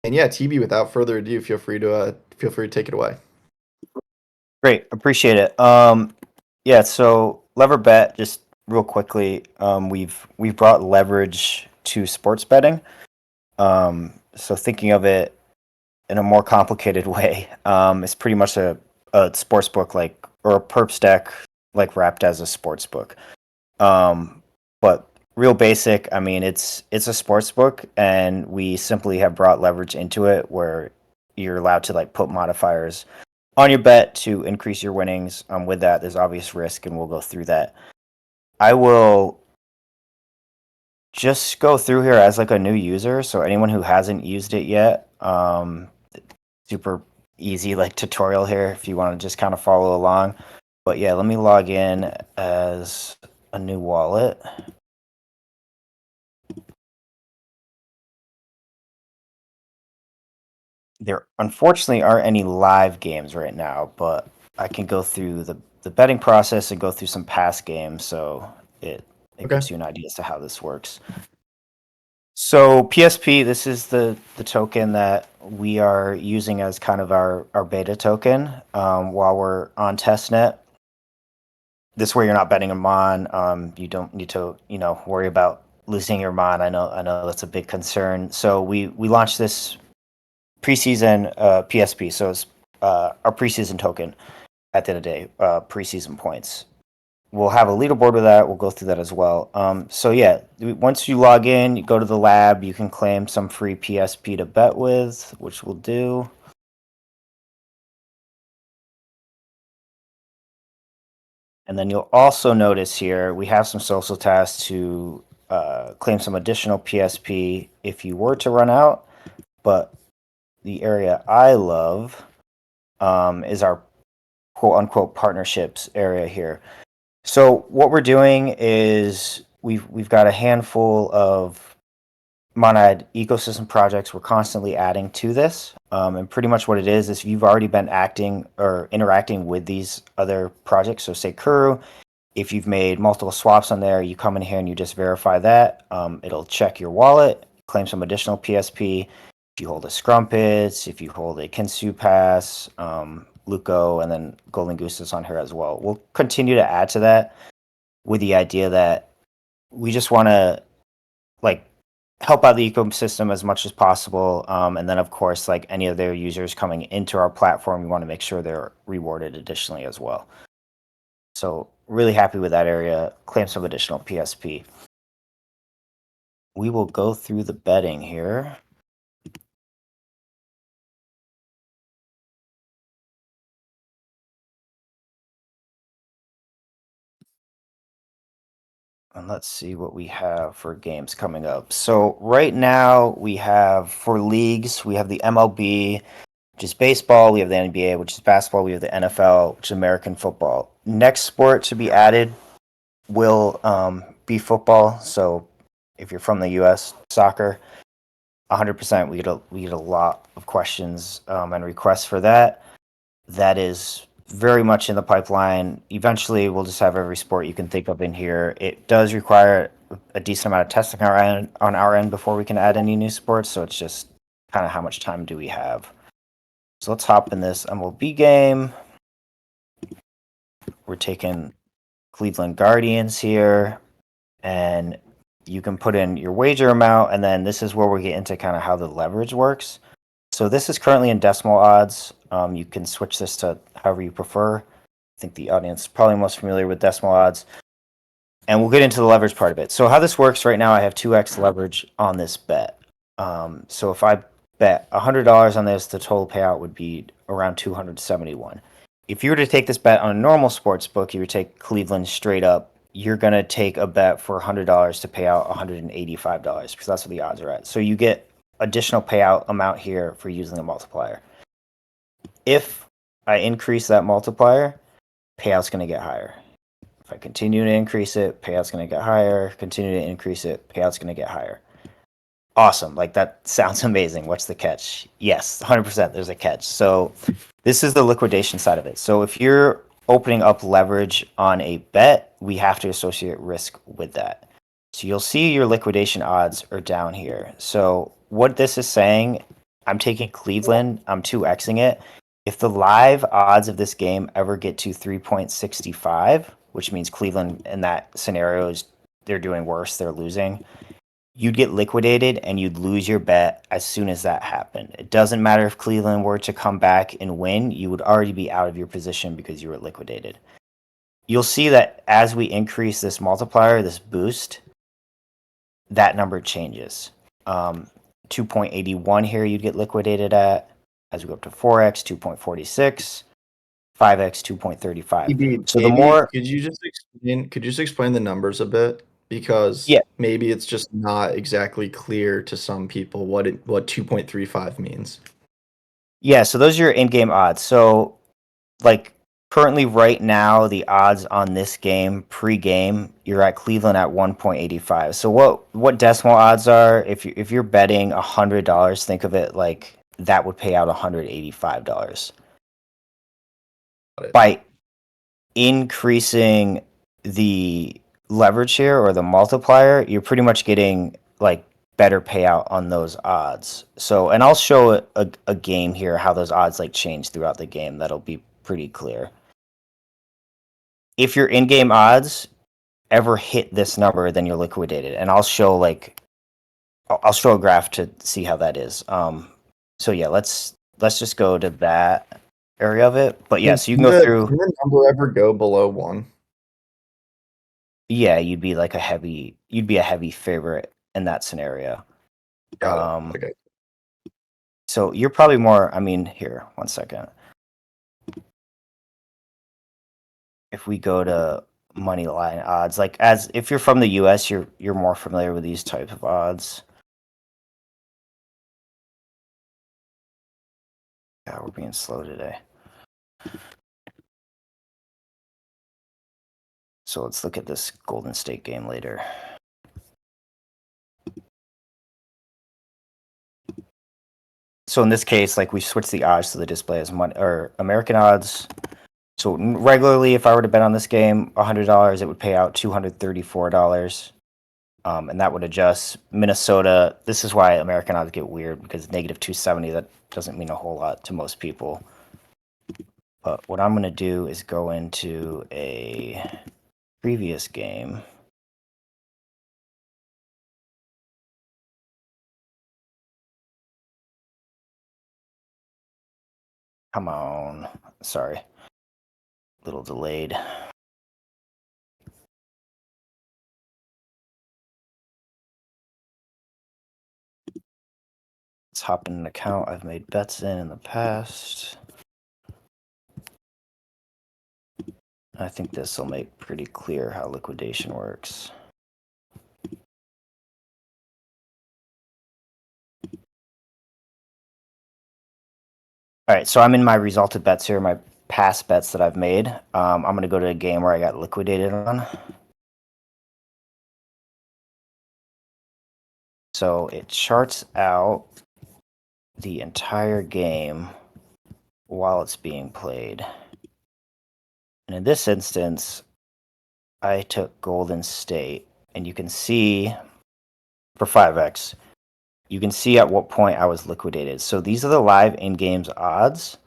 And yeah, TB, without further ado, feel free to take it away. Great, appreciate it. Yeah, so lever bet, just real quickly, we've brought leverage to sports betting. So thinking of it in a more complicated way, it's pretty much a sports book or a perps deck like wrapped as a sports book. But real basic, I mean, it's a sports book, and we simply have brought leverage into it where you're allowed to like put modifiers on your bet to increase your winnings. With that, there's obvious risk, and we'll go through that. I will just go through here as like a new user, so anyone who hasn't used it yet, super easy like tutorial here if you want to just kind of follow along. But yeah, let me log in as a new wallet. There unfortunately aren't any live games right now, but I can go through the betting process and go through some past games, so it Okay. gives you an idea as to how this works. So PSP, this is the token that we are using as kind of our beta token while we're on testnet. This way you're not betting them on. You don't need to worry about losing your mod. I know that's a big concern. So we launched this preseason PSP. So it's our preseason token at the end of the day, preseason points. We'll have a leaderboard with that. We'll go through that as well. So yeah, once you log in, you go to the lab, you can claim some free PSP to bet with, which we'll do. And then you'll also notice here, we have some social tasks to claim some additional PSP if you were to run out. But the area I love is our quote unquote partnerships area here. So what we're doing is we've got a handful of monad ecosystem projects we're constantly adding to this. And pretty much what it is if you've already been acting or interacting with these other projects, so say Kuru, if you've made multiple swaps on there, you come in here and you just verify that. It'll check your wallet, claim some additional PSP. If you hold a Scrumpets, if you hold a Kinsu Pass, Luco, and then Golden Goose is on here as well. We'll continue to add to that with the idea that we just want to like help out the ecosystem as much as possible. And then, of course, like any of their users coming into our platform, we want to make sure they're rewarded additionally as well. So really happy with that area. Claim some additional PSP. We will go through the betting here. And let's see what we have for games coming up. So right now we have for leagues, we have the MLB, which is baseball. We have the NBA, which is basketball. We have the NFL, which is American football. Next sport to be added will be football. So if you're from the U.S., soccer, 100%. We get a lot of questions and requests for that. That is very much in the pipeline. Eventually, we'll just have every sport you can think of in here. It does require a decent amount of testing on our end before we can add any new sports. So it's just kind of how much time do we have. So let's hop in this MLB game. We're taking Cleveland Guardians here, and you can put in your wager amount, and then this is where we get into kind of how the leverage works. So this is currently in decimal odds. You can switch this to however you prefer. I think the audience is probably most familiar with decimal odds. And we'll get into the leverage part of it. So how this works right now, I have 2x leverage on this bet. So if I bet $100 on this, the total payout would be around 271. If you were to take this bet on a normal sports book, you would take Cleveland straight up, you're going to take a bet for $100 to pay out $185 because that's what the odds are at. So you get additional payout amount here for using the multiplier. If I increase that multiplier, payout's going to get higher. If I continue to increase it, payout's going to get higher. Continue to increase it, payout's going to get higher. Awesome. Like that sounds amazing. What's the catch? Yes, 100% there's a catch. So this is the liquidation side of it. So if you're opening up leverage on a bet, we have to associate risk with that. So you'll see your liquidation odds are down here. So what this is saying, I'm taking Cleveland. I'm 2xing it. If the live odds of this game ever get to 3.65, which means Cleveland in that scenario is they're doing worse, they're losing, you'd get liquidated and you'd lose your bet as soon as that happened. It doesn't matter if Cleveland were to come back and win, you would already be out of your position because you were liquidated. You'll see that as we increase this multiplier, this boost, that number changes. 2.81 here you'd get liquidated at. As we go up to 4x, 2.46, 5x, 2.35. Maybe, So the more, could you just explain the numbers a bit? Because yeah, maybe it's just not exactly clear to some people what 2.35 means. yeah, so those are your in-game odds. So like currently right now, the odds on this game pre-game, you're at Cleveland at 1.85. So what decimal odds are? If you're betting $100, think of it like that would pay out $185. Got it. By increasing the leverage here or the multiplier, you're pretty much getting like better payout on those odds. So, and I'll show a game here how those odds like change throughout the game. That'll be pretty clear. If your in-game odds ever hit this number, then you're liquidated. And I'll show like I'll show a graph to see how that is. So yeah, let's just go to that area of it. But yeah, so you can go through. Can the number ever go below 1? Yeah, you'd be a heavy favorite in that scenario. Got it. Okay. So you're probably more. I mean, here, one second. If we go to money line odds, like as if you're from the U.S., you're more familiar with these types of odds. Yeah, we're being slow today. So let's look at this Golden State game later. So in this case, like we switch the odds to the display as money or American odds. So regularly, if I were to bet on this game, $100, it would pay out $234. And that would adjust. Minnesota, this is why American odds get weird because negative 270, that doesn't mean a whole lot to most people. But what I'm going to do is go into a previous game. Come on. Sorry. A little delayed. Let's hop in an account I've made bets in the past. I think this will make pretty clear how liquidation works. All right, so I'm in my resulted bets here, my past bets that I've made. I'm going to go to a game where I got liquidated on. So it charts out the entire game while it's being played. And in this instance, I took Golden State, and you can see for 5x, you can see at what point I was liquidated. So these are the live in-games odds.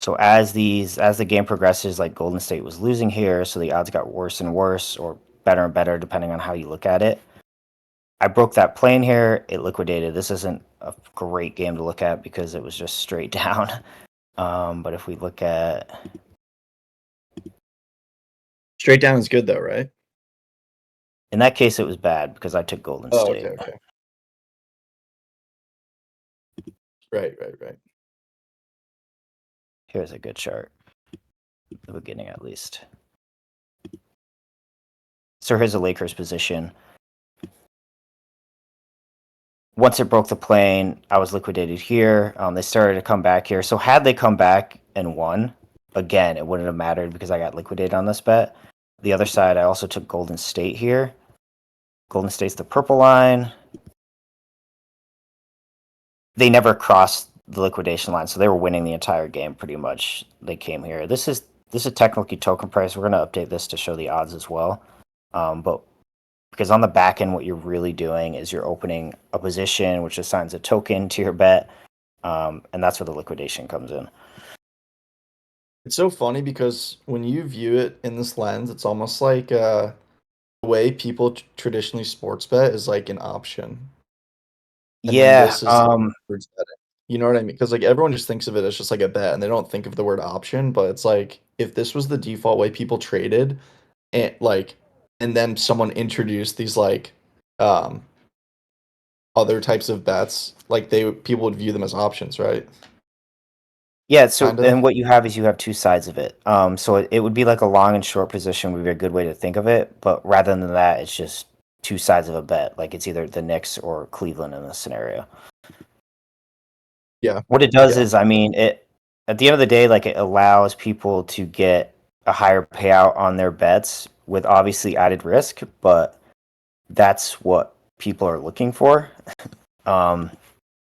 So as the game progresses, like Golden State was losing here, so the odds got worse and worse, or better and better, depending on how you look at it. I broke that plane here. It liquidated. This isn't a great game to look at because it was just straight down. But if we look at Straight down is good though, right? in that case, it was bad because I took Golden Oh, State. okay. Right. Here's a good chart. The beginning, at least. So here's the Lakers position. Once it broke the plane, I was liquidated here. They started to come back here. So had they come back and won, again, it wouldn't have mattered because I got liquidated on this bet. The other side, I also took Golden State here. Golden State's the purple line. They never crossed the liquidation line, so they were winning the entire game pretty much. They came here. This is technically token price. We're going to update this to show the odds as well. But because on the back end, what you're really doing is you're opening a position which assigns a token to your bet. And that's where the liquidation comes in. It's so funny because when you view it in this lens, it's almost like the way people traditionally sports bet is like an option, and then Yeah, this is like towards betting. You know what I mean? Because like everyone just thinks of it as just like a bet, and they don't think of the word option. But it's like if this was the default way people traded, and like, and then someone introduced these like um other types of bets, like they people would view them as options, right? yeah. So Kind of. and what you have is you have two sides of it. So it would be like a long and short position would be a good way to think of it. But rather than that, it's just two sides of a bet. Like it's either the Knicks or Cleveland in this scenario. Yeah. What it does Yeah. is, I mean, it at the end of the day, like it allows people to get a higher payout on their bets with obviously added risk, but that's what people are looking for. Um,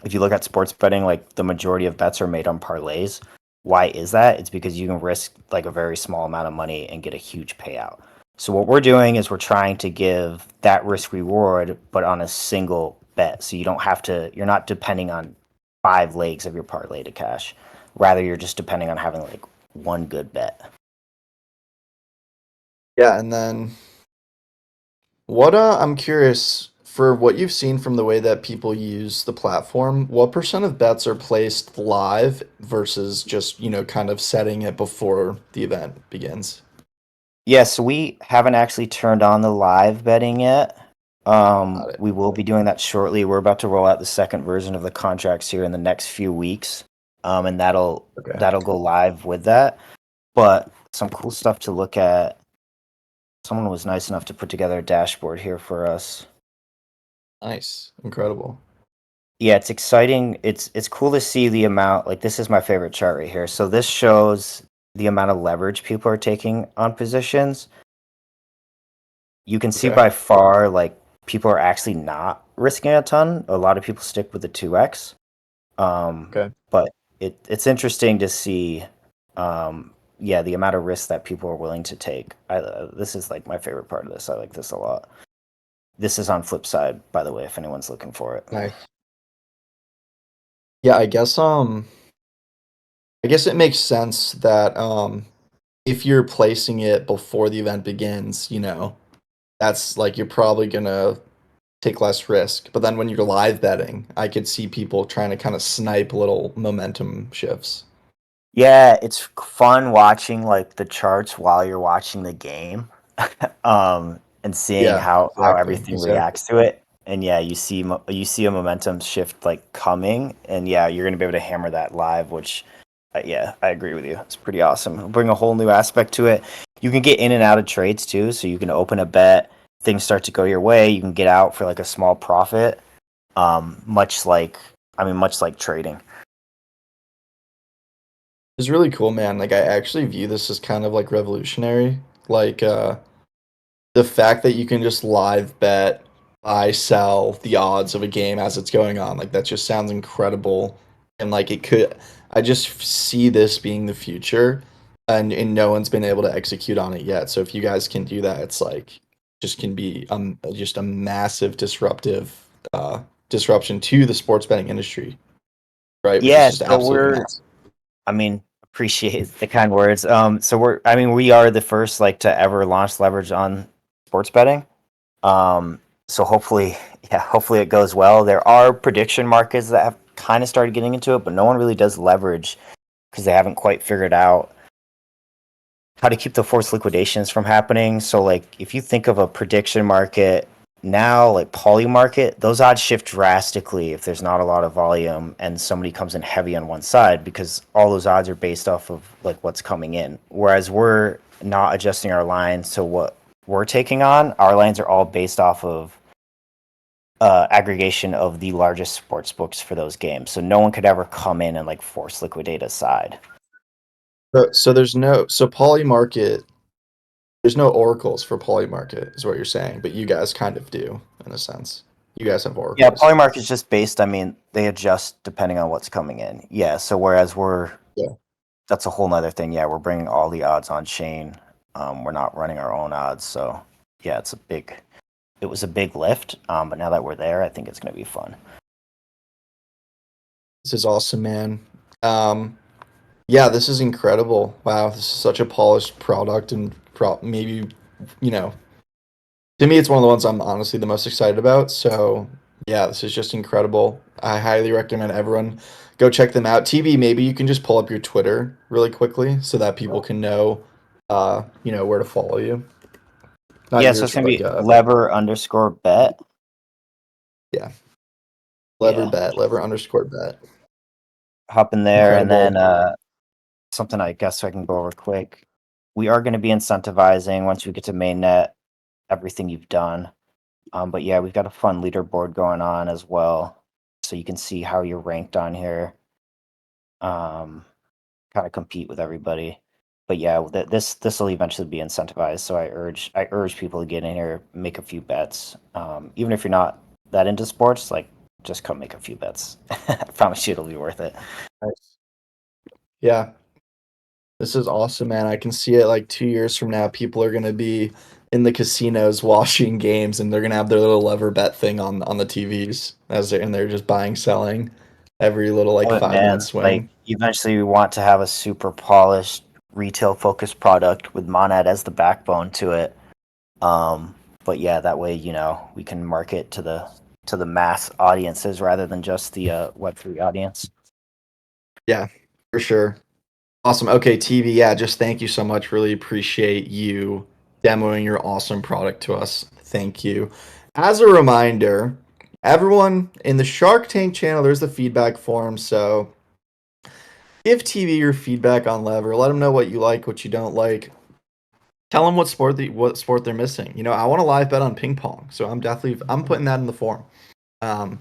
if you look at sports betting, like the majority of bets are made on parlays. Why is that? It's because you can risk like a very small amount of money and get a huge payout. So what we're doing is we're trying to give that risk reward, but on a single bet. So you don't have to, you're not depending on five legs of your parlay to cash. Rather, you're just depending on having like one good bet. Yeah. And then what I'm curious for what you've seen from the way that people use the platform, what percent of bets are placed live versus just, kind of setting it before the event begins? Yeah, so we haven't actually turned on the live betting yet. Got it. We will be doing that shortly. We're about to roll out the second version of the contracts here in the next few weeks, and Okay. that'll go live with that. But some cool stuff to look at. Someone was nice enough to put together a dashboard here for us. Nice. Incredible. Yeah, it's exciting. It's cool to see the amount. Like this is my favorite chart right here. So this shows the amount of leverage people are taking on positions. You can see Okay. by far like people are actually not risking a ton. A lot of people stick with the 2x. Okay. But it's interesting to see yeah, the amount of risk that people are willing to take. This is like my favorite part of this. I like this a lot. This is on flip side, by the way, if anyone's looking for it. Nice. Yeah, I guess it makes sense that if you're placing it before the event begins, that's like you're probably gonna take less risk. But then when you're live betting, I could see people trying to kind of snipe little momentum shifts. Yeah, it's fun watching like the charts while you're watching the game, and seeing Yeah, how exactly. everything Exactly. reacts to it. And yeah, you see a momentum shift like coming, and yeah, you're gonna be able to hammer that live. Which, yeah, I agree with you. It's pretty awesome. It'll bring a whole new aspect to it. You can get in and out of trades too, so you can open a bet, things start to go your way. You can get out for like a small profit. Much like, I mean, much like trading. It's really cool, man. Like I actually view this as kind of like revolutionary. Like the fact that you can just live bet, buy, sell the odds of a game as it's going on, like that just sounds incredible. And like it could, I just see this being the future, and no one's been able to execute on it yet. So if you guys can do that, it's like just can be just a massive disruption to the sports betting industry, right? Which is Yeah, just so absolutely we're massive. I mean, appreciate the kind words. I mean, we are the first like to ever launch leverage on sports betting. So hopefully, yeah, hopefully it goes well. There are prediction markets that have kind of started getting into it, but no one really does leverage because they haven't quite figured out how to keep the forced liquidations from happening. So like if you think of a prediction market now, like poly market, those odds shift drastically if there's not a lot of volume and somebody comes in heavy on one side because all those odds are based off of like what's coming in. Whereas we're not adjusting our lines to what we're taking on. Our lines are all based off of aggregation of the largest sports books for those games. So no one could ever come in and like force liquidate a side. So there's no poly market. There's no oracles for poly market, is what you're saying, but you guys kind of do in a sense. You guys have Yeah, oracles. Polymark is just based. I mean, they adjust depending on what's coming in. Yeah. So whereas Yeah. that's a whole nother thing. Yeah, we're bringing all the odds on chain. We're not running our own odds. So yeah, it was a big lift. But now that we're there, I think it's going to be fun. This is awesome, man. Um, yeah, this is incredible. Wow, this is such a polished product and maybe, you know, to me, it's one of the ones I'm honestly the most excited about. So, yeah, this is just incredible. I highly recommend everyone go check them out. TB, maybe you can just pull up your Twitter really quickly so that people can know, where to follow you. Not Yeah, so yours, it's gonna but be lever_bet. yeah, Yeah, lever underscore bet. hop in there, and Incredible. then something I guess I can go over quick. We are going to be incentivizing once we get to mainnet everything you've done. But yeah, we've got a fun leaderboard going on as well, so you can see how you're ranked on here. Kind of compete with everybody. But yeah, this will eventually be incentivized. So I urge people to get in here, make a few bets. Even if you're not that into sports, like just come make a few bets. I promise you it'll be worth it. Nice. Yeah, this is awesome, man. I can see it like 2 years from now, people are gonna be in the casinos watching games, and they're gonna have their little lever bet thing on the TVs and they're just buying, selling every little like Love it, 5 minute man. Like swing. eventually we want to have a super polished retail focused product with Monad as the backbone to it. Um, but yeah, that way, we can market to the mass audiences rather than just the Web3 audience. Yeah, for sure. Awesome. Okay, TV. Yeah, just thank you so much. Really appreciate you demoing your awesome product to us. Thank you. As a reminder, everyone in the Shark Tank channel, there's the feedback form. So give TV your feedback on Lever. Let them know what you like, what you don't like. Tell them what sport they're missing. I want a live bet on ping pong, so I'm putting that in the form. Um,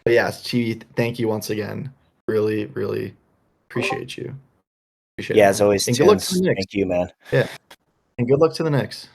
but yes, TV, thank you once again. Really, really appreciate you. Appreciate it, Yeah, as man. always, And good luck to the Tunes. Knicks. Thank you, man. Yeah, and good luck to the Knicks.